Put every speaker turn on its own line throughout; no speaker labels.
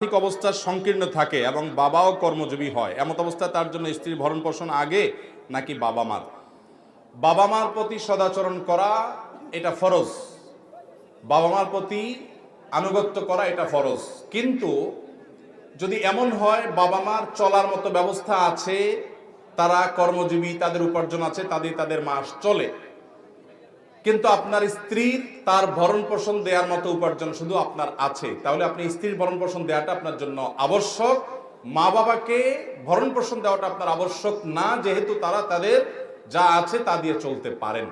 আর্থিক অবস্থা সংকীর্ণ থাকে এবং বাবাও কর্মজীবী হয়, এমন অবস্থায় তার জন্য স্ত্রীর ভরণ পোষণ আগে নাকি বাবা মার প্রতি সদাচরণ করা এটা ফরজ, বাবা মার প্রতি আনুগত্য করা এটা ফরজ। কিন্তু যদি এমন হয় বাবা মার চলার মতো ব্যবস্থা আছে, তারা কর্মজীবী, তাদের উপার্জন আছে, তাদের মাস চলে, কিন্তু আপনার স্ত্রীর তার ভরণ পোষণ দেওয়ার মতো উপার্জন শুধু আপনার আছে, তাহলে আপনি স্ত্রীর ভরণ পোষণ দেওয়াটা আপনার জন্য আবশ্যক। মা বাবাকে ভরণ পোষণ দেওয়াটা আপনার আবশ্যক না, যেহেতু তারা তাদের যা আছে তা দিয়ে চলতে পারেন।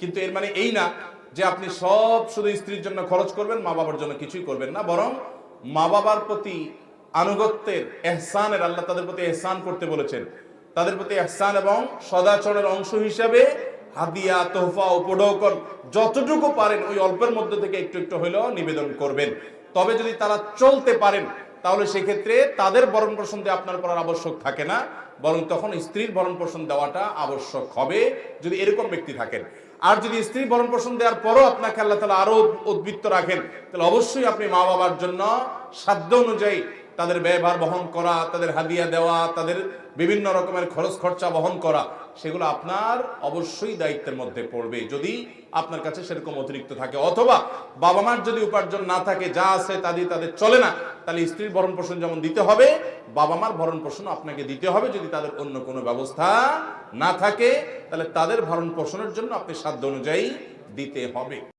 কিন্তু এর মানে এই না যে আপনি সব শুধু স্ত্রীর জন্য খরচ করবেন, মা বাবার জন্য কিছুই করবেন না। বরং মা বাবার প্রতি আনুগত্যের, এহসানের, আল্লাহ তাদের প্রতি এহসান করতে বলেছেন, তাদের প্রতি এহসান এবং সদাচরণের অংশ হিসাবে হাদিয়া, তোহফা, উপঢৌকন যতটুকু পারেন ওই অল্পের মধ্যে থেকে একটু একটু হলেও নিবেদন করবেন। তবে যদি তারা চলতে পারেন তাহলে সেক্ষেত্রে তাদের ভরণ পোষণ দিয়ে আপনার করার আবশ্যক থাকে না, বরং তখন স্ত্রীর ভরণ পোষণ দেওয়াটা আবশ্যক হবে যদি এরকম ব্যক্তি থাকেন। আর যদি স্ত্রী ভরণ পোষণ দেওয়ার পরও আপনাকে আল্লাহ তাআলা আরো উদ্বৃত্ত রাখেন, তাহলে অবশ্যই আপনি মা বাবার জন্য সাধ্য অনুযায়ী তাদের ব্যয়ভার বহন করা, তাদের হাদিয়া দেওয়া, তাদের বিভিন্ন রকমের খরচ খরচা বহন করা, সেগুলো আপনার অবশ্যই দায়িত্বের মধ্যে পড়বে যদি আপনার কাছে সেরকম অতিরিক্ত থাকে। অথবা বাবা মার যদি উপার্জন না থাকে, যা আছে তা দিয়ে তাদের চলে না, তাহলে স্ত্রীর ভরণ পোষণ যেমন দিতে হবে, বাবা মার ভরণ পোষণ আপনাকে দিতে হবে। যদি তাদের অন্য কোনো ব্যবস্থা না থাকে তাহলে তাদের ভরণ পোষণের জন্য আপনি সাধ্য অনুযায়ী দিতে হবে।